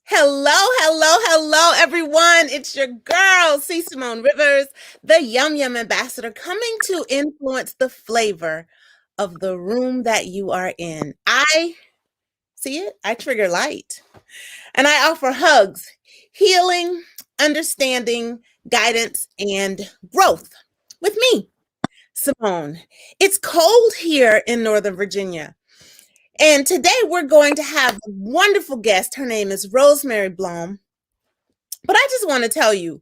Hello, hello, hello, everyone. It's your girl, C. Simone Rivers, the Yum Yum Ambassador, coming to influence the flavor of the room that you are in. I see it, I trigger light, and I offer hugs, healing, understanding, guidance, and growth with me, Simone. It's cold here in Northern Virginia. And today we're going to have a wonderful guest. Her name is Rosemary Blaum. But I just want to tell you,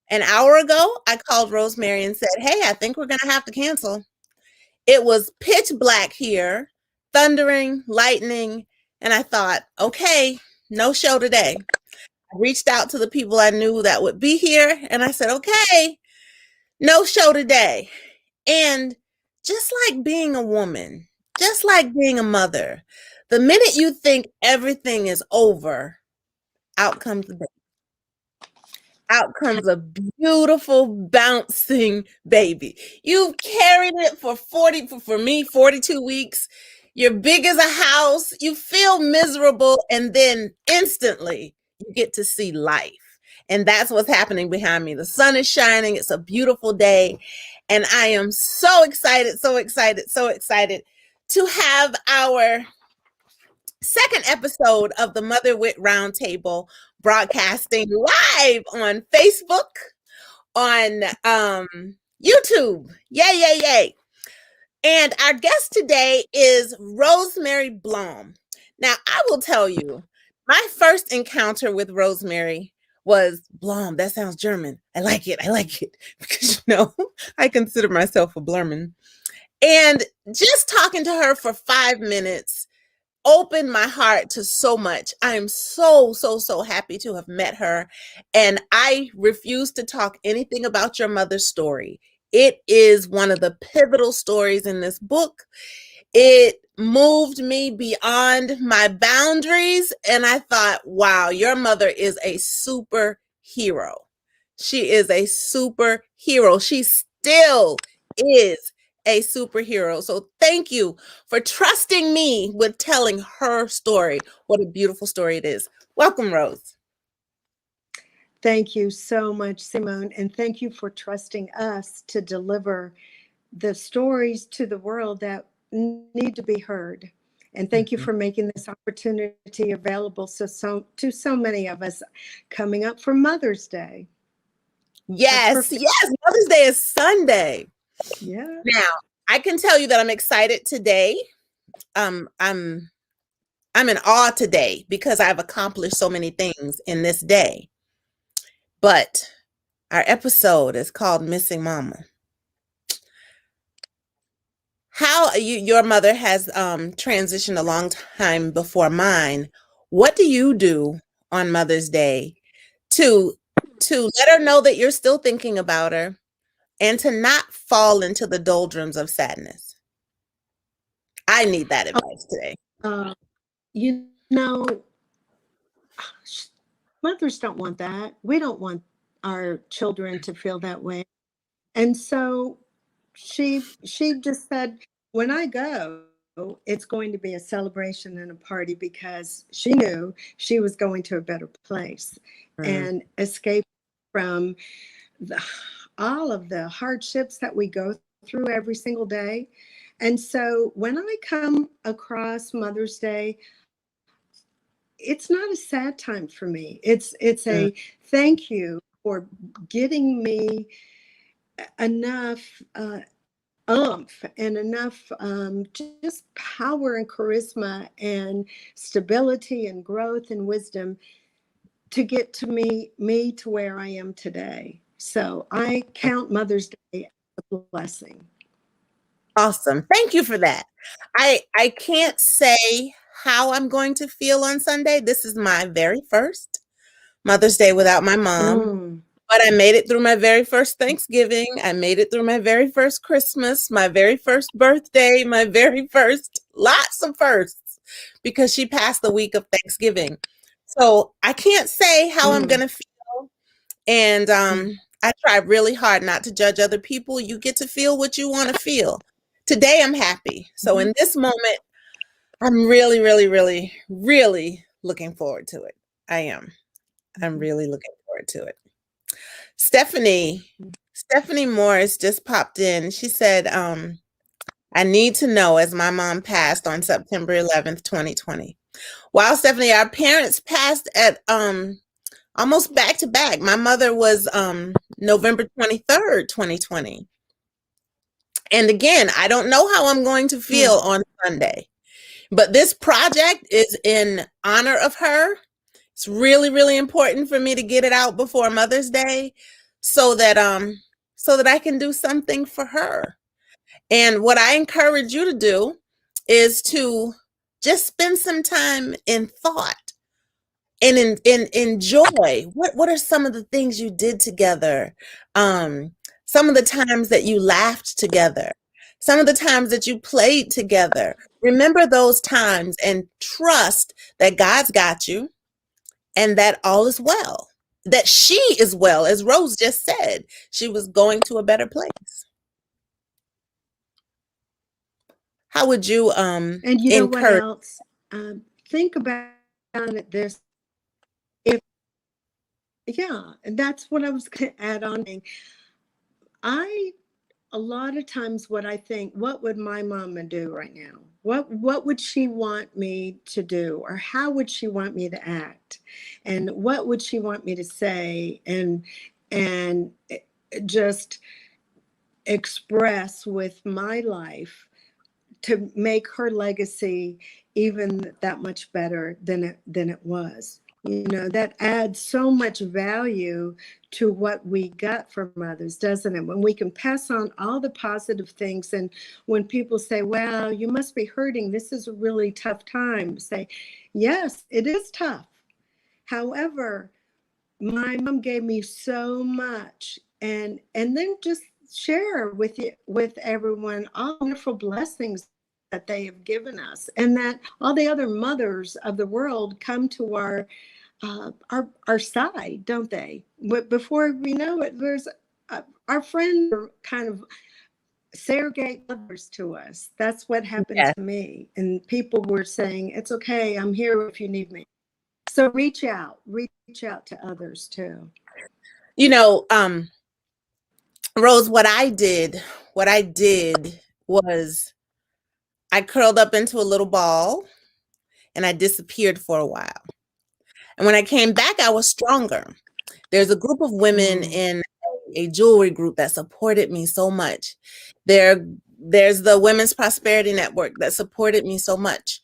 an hour ago, I called Rosemary and said, "Hey, I think we're going to have to cancel." It was pitch black here, thundering, lightning. And I thought, okay, no show today. I reached out to the people I knew that would be here. And I said, okay, no show today. And just like being a woman, just like being a mother, the minute you think everything is over, out comes the baby. Out comes a beautiful bouncing baby. You've carried it for 40, for me, 42 weeks. You're big as a house. You feel miserable. And then instantly you get to see life. And that's what's happening behind me. The sun is shining. It's a beautiful day. And I am so excited, so excited, so excited to have our second episode of the Mother Wit Roundtable broadcasting live on Facebook, on YouTube. Yay, yay, yay. And our guest today is Rosemary Blaum. Now, I will tell you, my first encounter with Rosemary was Blom. That sounds German. I like it. I like it. Because, I consider myself a Blurman. And just talking to her for 5 minutes opened my heart to so much. I am so, so, so happy to have met her. And I refuse to talk anything about your mother's story. It is one of the pivotal stories in this book. It moved me beyond my boundaries. And I thought, wow, your mother is a superhero. She is a superhero. She still is a superhero. So thank you for trusting me with telling her story. What a beautiful story it is. Welcome, Rose. Thank you so much, Simone. And thank you for trusting us to deliver the stories to the world that need to be heard. And thank you for making this opportunity available to so many of us coming up for Mother's Day. Yes, yes. Mother's Day is Sunday. Yeah. Now, I can tell you that I'm excited today. I'm in awe today because I've accomplished so many things in this day. But our episode is called Missing Mama. How your mother has transitioned a long time before mine. What do you do on Mother's Day to let her know that you're still thinking about her and to not fall into the doldrums of sadness? I need that advice today. You know, mothers don't want that. We don't want our children to feel that way. And so she just said, when I go, it's going to be a celebration and a party, because she knew she was going to a better place and escape from all of the hardships that we go through every single day. And so when I come across Mother's Day, it's not a sad time for me. It's a thank you for getting me enough umph and enough just power and charisma and stability and growth and wisdom to get to me to where I am today. So I count Mother's Day as a blessing. Awesome. Thank you for that. I can't say how I'm going to feel on Sunday. This is my very first Mother's Day without my mom. But I made it through my very first Thanksgiving. I made it through my very first Christmas, my very first birthday, my very first, lots of firsts, because she passed the week of Thanksgiving. So I can't say how I'm going to feel. And I try really hard not to judge other people. You get to feel what you want to feel. Today, I'm happy. So in this moment, I'm really, really, really, really looking forward to it. I am. I'm Mhm. really looking forward to it. Stephanie, Stephanie Morris just popped in. She said, I need to know as my mom passed on September 11th, 2020. Wow, Stephanie, our parents passed at almost back to back. My mother was November 23rd, 2020. And again, I don't know how I'm going to feel Mm. on Sunday, but this project is in honor of her. It's really, really important for me to get it out before Mother's Day so that I can do something for her. And what I encourage you to do is to just spend some time in thought and in enjoy. What are some of the things you did together? Um, some of the times that you laughed together, some of the times that you played together. Remember those times and trust that God's got you and that all is well. That she is well, as Rose just said, she was going to a better place. How would you And you know what encourage? else? Think about it this if yeah, and that's what I was going to add on. I a lot of times what I think, what would my mama do right now? What would she want me to do, or how would she want me to act, and what would she want me to say, and just express with my life to make her legacy even that much better than it was. You know, that adds so much value to what we got from others, doesn't it? When we can pass on all the positive things, and when people say, well, you must be hurting, this is a really tough time, say, yes, it is tough. However, my mom gave me so much, and then just share with you, with everyone, all the wonderful blessings that they have given us, and that all the other mothers of the world come to our side, don't they? But before we know it, there's our friends are kind of surrogate mothers to us. That's what happened Yeah. to me, and people were saying, it's okay, I'm here if you need me. So reach out to others too. You know, Rose, what I did was I curled up into a little ball and I disappeared for a while. And when I came back, I was stronger. There's a group of women Mm. in a jewelry group that supported me so much. There, there's the Women's Prosperity Network that supported me so much.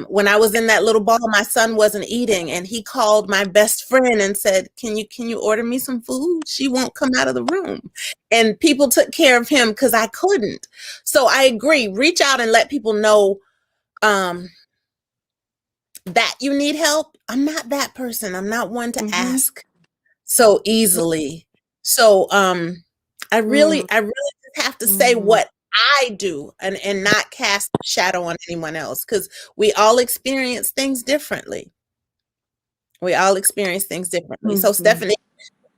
When I was in that little ball, my son wasn't eating, and he called my best friend and said, "Can you order me some food? She won't come out of the room." And people took care of him because I couldn't. So I agree. Reach out and let people know um, that you need help. I'm not that person. I'm not one to Mm-hmm. ask so easily. So Mm. I really just have to say Mm. what I do and not cast a shadow on anyone else because we all experience things differently. We all experience things differently. So Mm-hmm. Stephanie,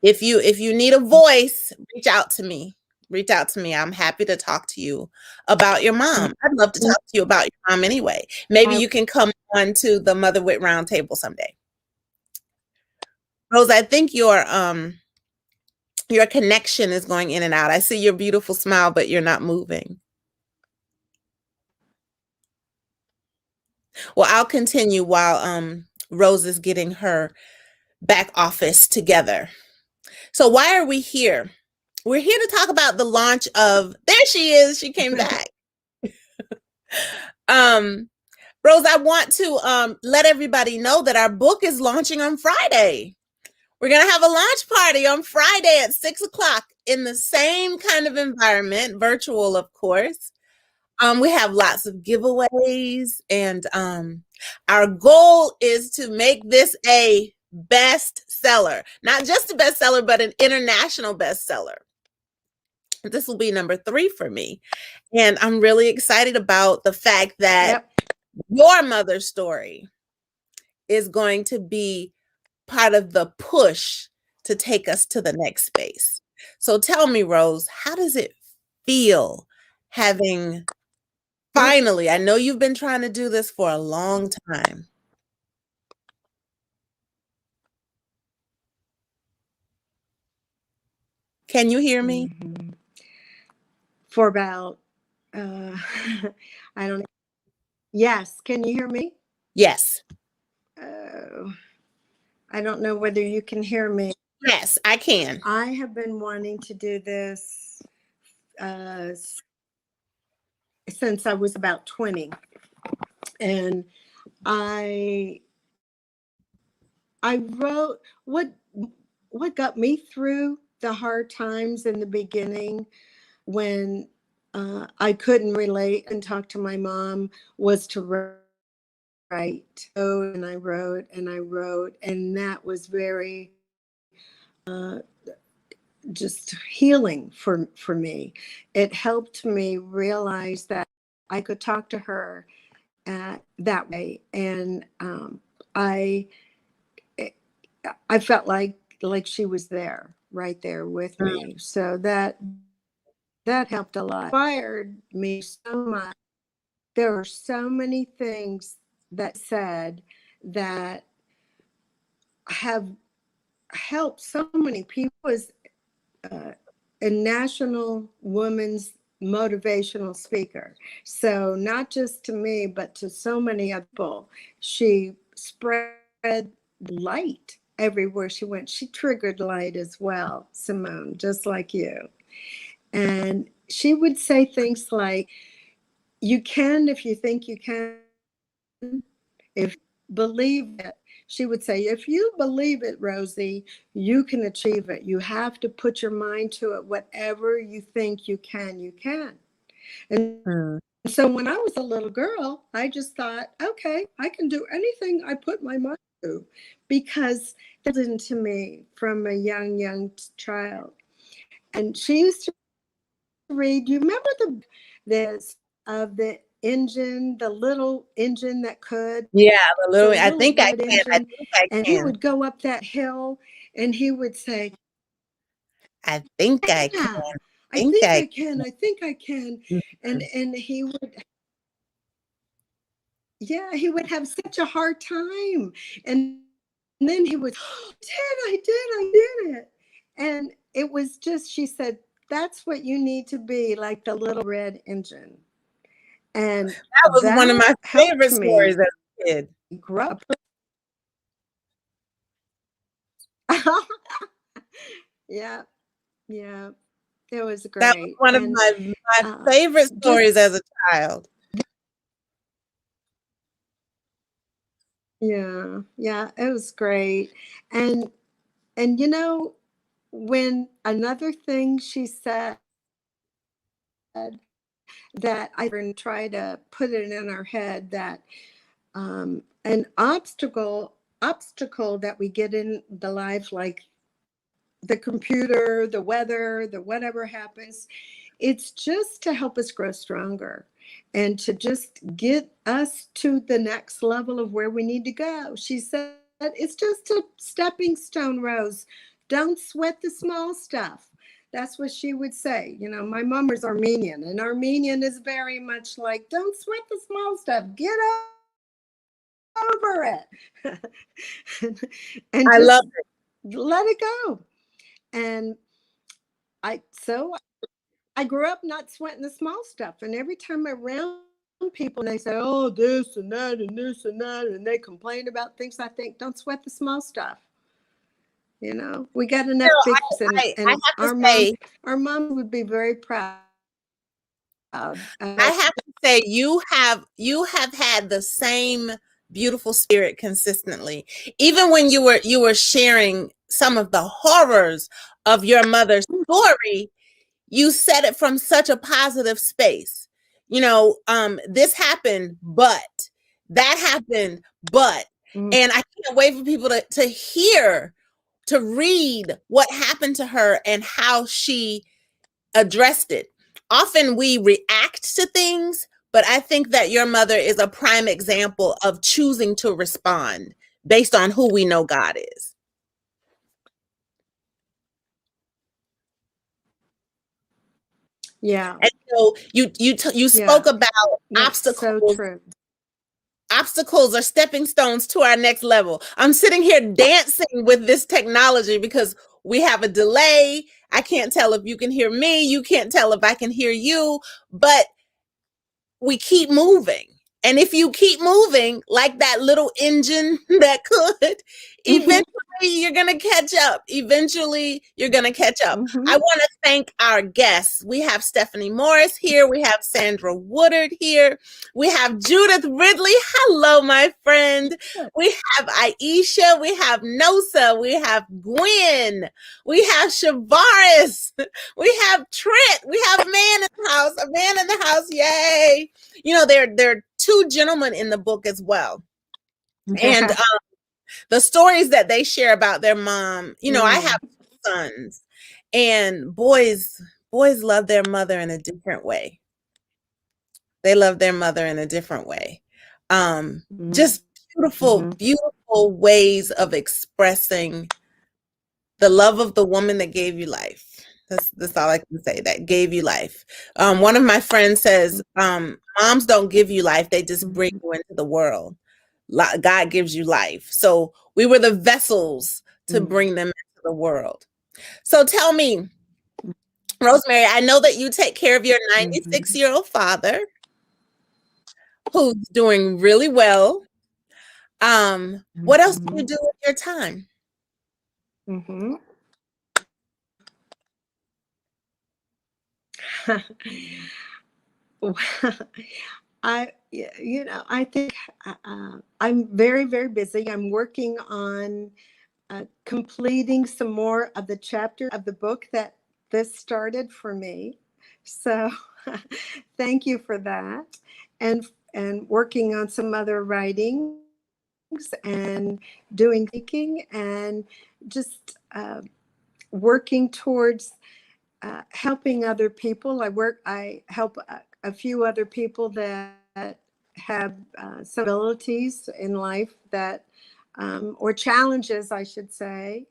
if you need a voice, reach out to me. Reach out to me. I'm happy to talk to you about your mom. I'd love to talk to you about your mom anyway. Maybe I, you can come on to the Mother Wit Roundtable someday. Rose, I think your connection is going in and out. I see your beautiful smile, but you're not moving. Well, I'll continue while Rose is getting her back office together. So why are we here? We're here to talk about the launch of there she is. She came back. Um Rose, I want to let everybody know that our book is launching on Friday. We're going to have a launch party on Friday at 6 o'clock in the same kind of environment, virtual, of course. We have lots of giveaways, and our goal is to make this a bestseller, not just a bestseller, but an international bestseller. This will be number 3 for me. And I'm really excited about the fact that yep. your mother's story is going to be part of the push to take us to the next space. So tell me, Rose, how does it feel having Well, finally, I know you've been trying to do this for a long time. Can you hear me? Mhm. For about, uh, I don't know. Yes, can you hear me? Yes. Oh, I don't know whether you can hear me. Yes, I can. I have been wanting to do this uh, since I was about 20. And I I wrote what got me through the hard times in the beginning when I couldn't relate and talk to my mom was to write. And I wrote and I wrote, and that was very just healing for me. It helped me realize that I could talk to her that way, and I I felt like she was there, right there with Mm. me. So that helped a lot. Inspired me so much. There are so many things that said that have helped so many people. As uh, a national women's motivational speaker, so not just to me, but to so many other people. She spread light everywhere she went. She triggered light as well, Simone, just like you. And she would say things like, you can if you think you can, if believe it. She would say, if you believe it, Rosie, you can achieve it. You have to put your mind to it. Whatever you think you can, you can. And Mm. so when I was a little girl, I just thought, okay, I can do anything I put my mind to, because that was into me from a young child. And she used to read, you remember this of the engine, the little engine that could, Yeah, the I little think I red can. I engine, think I and he can. would go up that hill and he would say, I think I can. yeah, I Think think I I can, I think I can. can. And he would, yeah, he would have such a hard time. And then he would, oh, I did it. And it was just, she said, that's what you need to be, like the little red engine. And That was one of that my helped favorite me stories as a kid. grow up. Yeah, yeah, it was That was great. one of And my uh, favorite just, stories as a child. yeah, yeah, it was great. And and you know, when another thing she said that I and try to put it in our head that an obstacle that we get in the life, like the computer, the weather, the whatever happens, it's just to help us grow stronger and to just get us to the next level of where we need to go. She said, it's just a stepping stone, Rose. Don't sweat the small stuff. That's what she would say. You know, my mom was Armenian, and Armenian is very much like, don't sweat the small stuff. Get over it. And I love just let it go. And so I grew up not sweating the small stuff. And every time I'm around people and they say, oh, this and that and this and that, and they complain about things, I think, don't sweat the small stuff. You know, we got enough big things, I and have to say, our moms would be very proud of I us. have to say you have had the same beautiful spirit consistently. Even when you were sharing some of the horrors of your mother's story, you said it from such a positive space. You know, this happened, but that happened, but, Mm, and I can't wait for people to hear, to read what happened to her and how she addressed it. Often we react to things, but I think that your mother is a prime example of choosing to respond based on who we know God is. yeah, And so you spoke yeah, about that's so obstacles. true. Obstacles are stepping stones to our next level. I'm sitting here dancing with this technology because we have a delay. I can't tell if you can hear me. You can't tell if I can hear you, but we keep moving. And if you keep moving like that little engine that could, eventually you're going to catch up. Eventually you're going to catch up. I want to thank our guests. We have Stephanie Morris here. We have Sandra Woodard here. We have Judith Ridley. Hello, my friend. We have Aisha. We have Nosa. We have Gwen. We have Shavaris. We have Trent. We have a man in the house. A man in the house. Yay. You know, there are two gentlemen in the book as well. And the stories that they share about their mom, you know, I have sons, and boys love their mother in a different way. They love their mother in a different way. Just beautiful ways of expressing the love of the woman that gave you life. That's all I can say. That gave you life. One of my friends says, moms don't give you life. They just bring you into the world. God gives you life. So we were the vessels to bring them into the world. So tell me, Rosemary, I know that you take care of your 96-year-old father who's doing really well. What else do you do with your time? I think I'm very, very busy. I'm working on completing some more of the chapters of the book that this started for me. So thank you for that. And working on some other writings and doing thinking and just working towards helping other people. I help a few other people that have some abilities in life that, or challenges, I should say,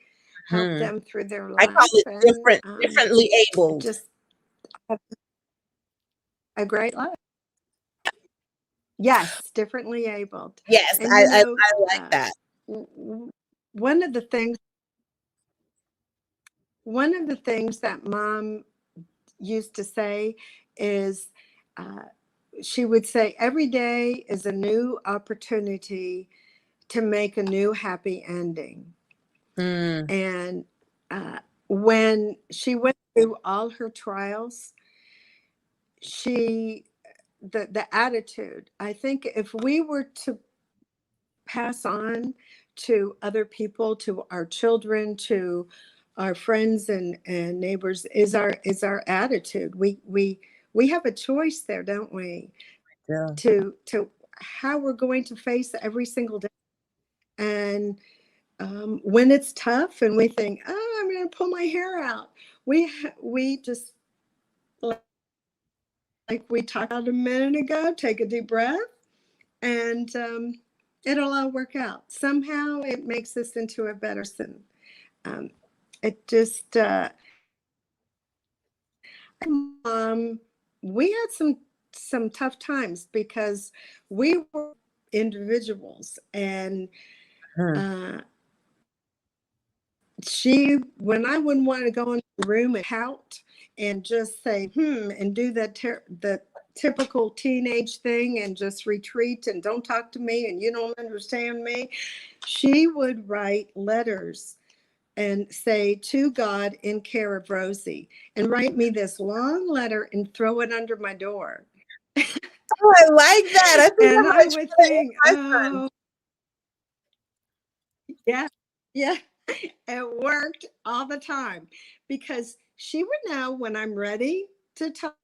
help them through their I call life, it and differently abled. just have a great life. Yes, differently abled. Yes, And I like that. one of the things, that mom used to say is, she would say, every day is a new opportunity to make a new happy ending. And when she went through all her trials, the attitude, I think if we were to pass on to other people, to our children, to our friends and neighbors, is our attitude. We have a choice there, don't we? Yeah. To how we're going to face every single day. And when it's tough and we think, oh, I'm going to pull my hair out, we just, like we talked about a minute ago, take a deep breath, and it'll all work out. Somehow it makes us into a better person. It just, we had some tough times because we were individuals, and when I wouldn't want to go into the room and pout and just say and do the typical teenage thing and just retreat and don't talk to me and you don't understand me, she would write letters and say, to God in care of Rosie, and write me this long letter and throw it under my door. Oh, I like that. I think And I'm I gonna would try think, that with my son. oh, yeah, yeah, it worked all the time, because she would know when I'm ready to talk,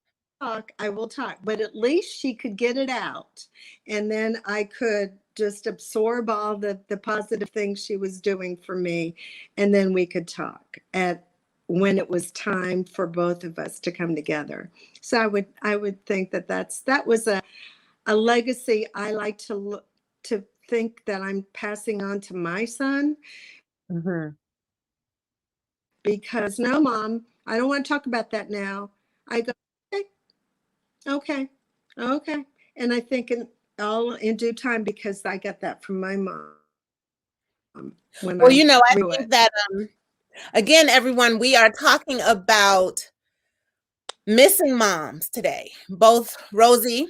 I will talk, but at least she could get it out. And then I could just absorb all the positive things she was doing for me. And then we could talk when it was time for both of us to come together. So I would think that was a legacy I like to think that I'm passing on to my son. Because, no, mom, I don't want to talk about that now. I go, okay, okay, okay. And I think all in due time, because I got that from my mom when Well, I you know, I knew think it. that Again, everyone, we are talking about missing moms today. Both Rosie,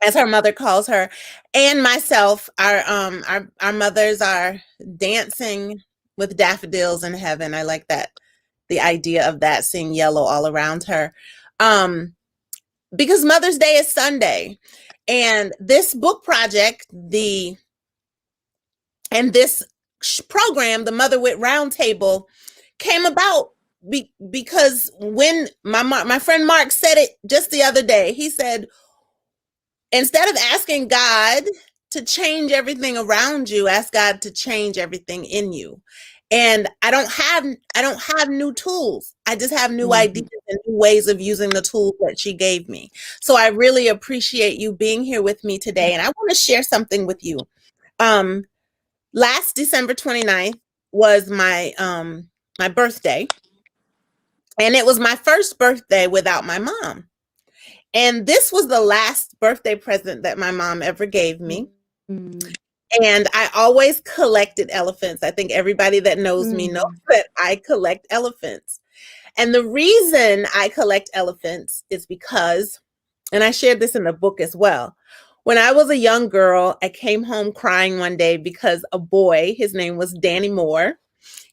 as her mother calls her, and myself, our mothers are dancing with daffodils in heaven. I like that, the idea of that, seeing yellow all around her. Um, because Mother's Day is Sunday. And this book project, this program, the Mother Wit Roundtable, came about because when my friend Mark said it just the other day, he said, instead of asking God to change everything around you, ask God to change everything in you. And I don't have new tools. I just have new ideas and new ways of using the tools that she gave me. So I really appreciate you being here with me today. And I want to share something with you. Um, Last December 29th was my birthday, and it was my first birthday without my mom. And this was the last birthday present that my mom ever gave me. And I always collected elephants. I think everybody that knows me knows that I collect elephants. And the reason I collect elephants is because, and I shared this in the book as well, when I was a young girl, I came home crying one day because a boy, his name was Danny Moore,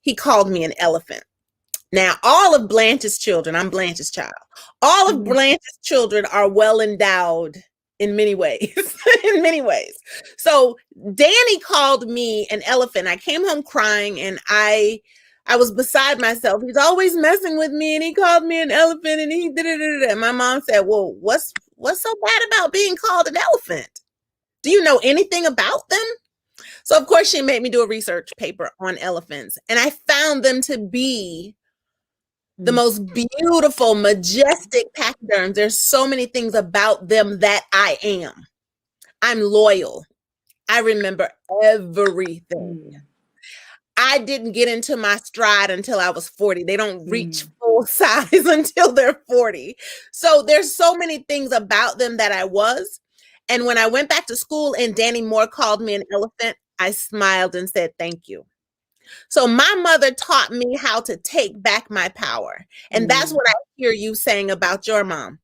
he called me an elephant. Now, all of Blanche's children, I'm Blanche's child, all of Blanche's children are well endowed in many ways, in many ways. So Danny called me an elephant. I came home crying and I was beside myself. He's always messing with me and he called me an elephant and he did it. And my mom said, well, what's so bad about being called an elephant? Do you know anything about them? So of course she made me do a research paper on elephants, and I found them to be the most beautiful, majestic pachyderms. There's so many things about them that I am. I'm loyal. I remember everything. I didn't get into my stride until I was 40. They don't reach full size until they're 40. So there's so many things about them that I was. And when I went back to school and Danny Moore called me an elephant, I smiled and said, thank you. So my mother taught me how to take back my power. And that's what I hear you saying about your mom.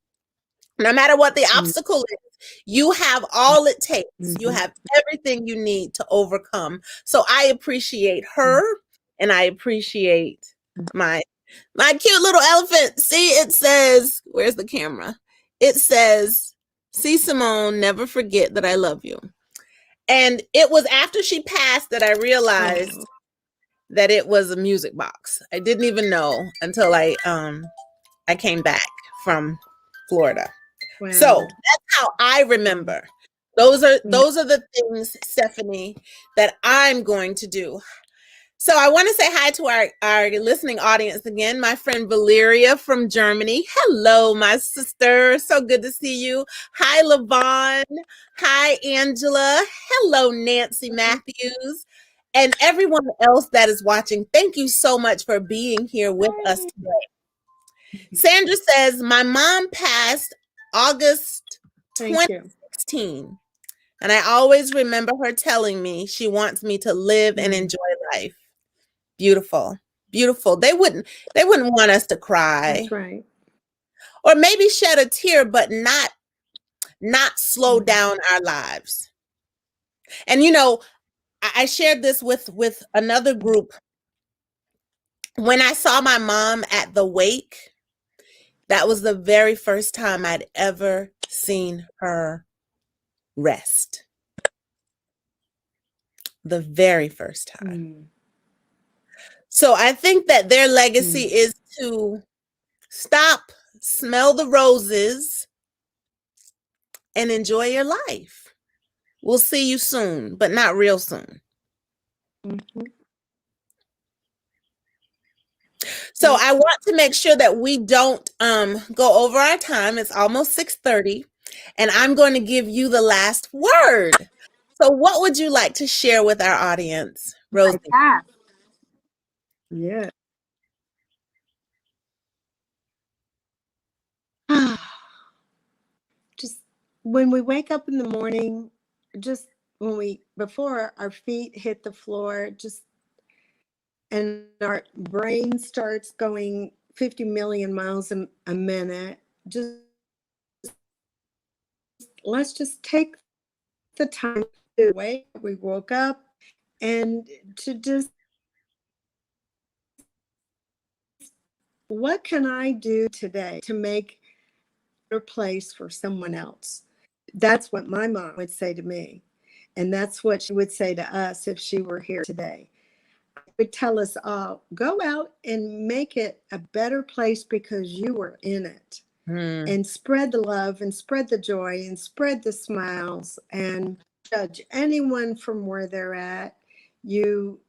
No matter what the obstacle is, you have all it takes. You have everything you need to overcome. So I appreciate her, and I appreciate my cute little elephant. See, it says, where's the camera? It says, see, Simone, never forget that I love you. And it was after she passed that I realized that it was a music box. I didn't even know until I came back from Florida. Wow. So that's how I remember. Those are the things, Stephanie, that I'm going to do. So I want to say hi to our listening audience again. My friend Valeria from Germany. Hello, my sister. So good to see you. Hi, Lavon. Hi, Angela. Hello, Nancy Matthews. And everyone else that is watching, thank you so much for being here with us today. Sandra says, my mom passed August 2016. And I always remember her telling me she wants me to live and enjoy life. Beautiful. Beautiful. They wouldn't want us to cry. That's right. Or maybe shed a tear, but not slow down our lives. And you know, I shared this with another group. When I saw my mom at the wake, that was the very first time I'd ever seen her rest. The very first time. So I think that their legacy is to stop, smell the roses, and enjoy your life. We'll see you soon, but not real soon. So I want to make sure that we don't go over our time. It's almost 6:30, and I'm going to give you the last word. So what would you like to share with our audience, Rosie? Yeah. Just when we wake up in the morning, just before our feet hit the floor, just and our brain starts going 50 million miles a minute. Just let's just take the time to wake. We woke up and to just, what can I do today to make a better place for someone else? That's what my mom would say to me. And that's what she would say to us if she were here today. Would tell us all, go out and make it a better place because you were in it. Hmm. And spread the love and spread the joy and spread the smiles and judge anyone from where they're at. You,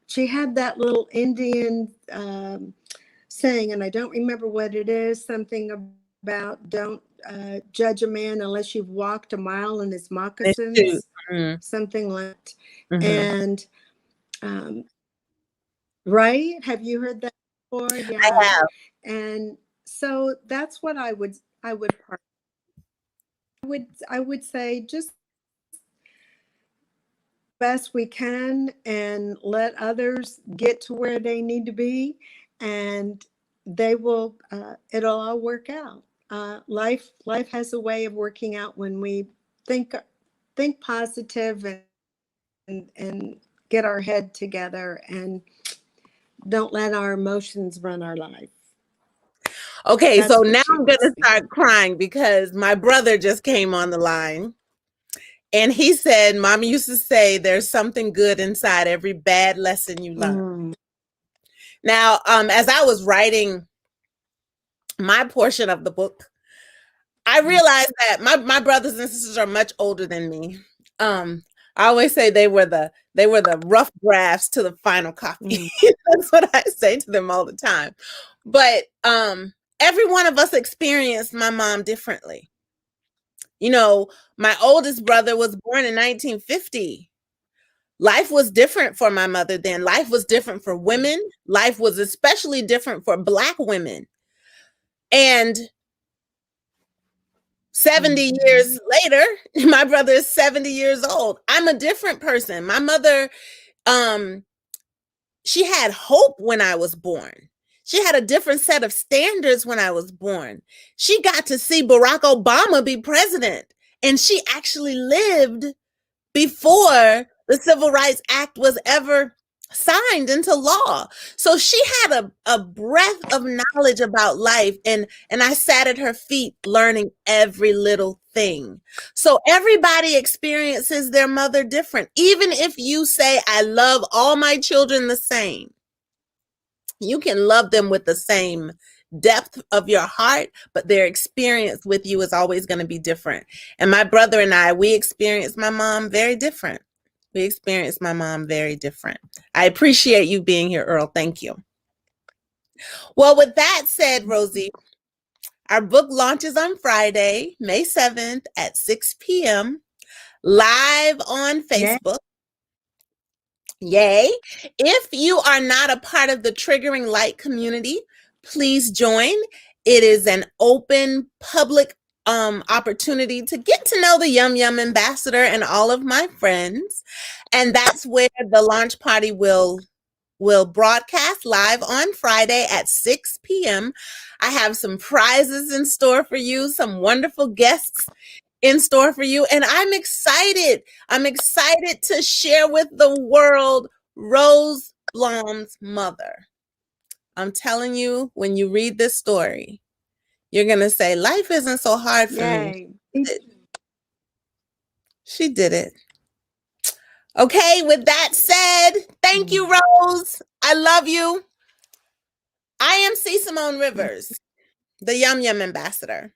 she had that little Indian saying, and I don't remember what it is, something about don't judge a man unless you've walked a mile in his It's too. moccasins, Mhm, something like that. mhm. And um, right? Have you heard that before? I Yeah. have. And so that's what I would say, just best we can and let others get to where they need to be, and they will it'll all work out. Life has a way of working out when we think positive and get our head together and don't let our emotions run our life. Okay, so That's what now she I'm would gonna say. start crying because my brother just came on the line and he said, Mommy used to say there's something good inside every bad lesson you learn. Mm, Now, as I was writing my portion of the book, I mm, realized that my brothers and sisters are much older than me. Um, I always say they were the rough drafts to the final copy. mm, That's what I say to them all the time. But every one of us experienced my mom differently. You know, my oldest brother was born in 1950. Life was different for my mother then. Life was different for women. Life was especially different for Black women. And 70 mhm, years later, my brother is 70 years old. I'm a different person. My mother, um, she had hope when I was born. She had a different set of standards when I was born. She got to see Barack Obama be president, and she actually lived before the Civil Rights Act was ever signed into law. So she had a breadth of knowledge about life, and I sat at her feet learning every little thing. So everybody experiences their mother different. Even if you say I love all my children the same, you can love them with the same depth of your heart, but their experience with you is always going to be different. And my brother and I, we experienced my mom very different. We experienced my mom very different. I appreciate you being here, Earl. Thank you. Well, with that said, Rosie, our book launches on Friday, May 7th at 6 p.m. live on yeah. Facebook. Yay. If you are not a part of the Triggering Light community, please join. It is an open public opportunity to get to know the Yum Yum ambassador and all of my friends. And that's where the launch party will broadcast live on Friday at 6 p.m. I have some prizes in store for you, some wonderful guests in store for you. And I'm excited. I'm excited to share with the world Rose Blaum's mother. I'm telling you, when you read this story, you're going to say, life isn't so hard for me. Yay. She did it. Okay, with that said, thank you, Mm, Rose. I love you. I am C. Simone Rivers, the Yum Yum ambassador.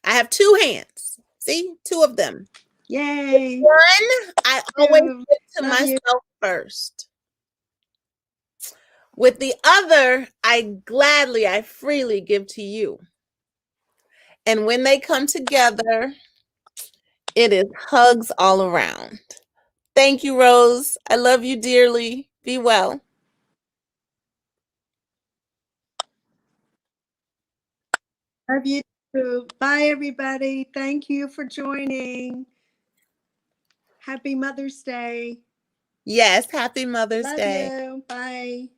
I have two hands. See, two of them. yay. One, I always You. give to Love you. myself first. With the other, I freely give to you. And when they come together, it is hugs all around. Thank you, Rose. I love you dearly. Be well. Love you too. Bye, everybody. Thank you for joining. Happy Mother's Day. Yes, happy Mother's Love Day. you. Bye.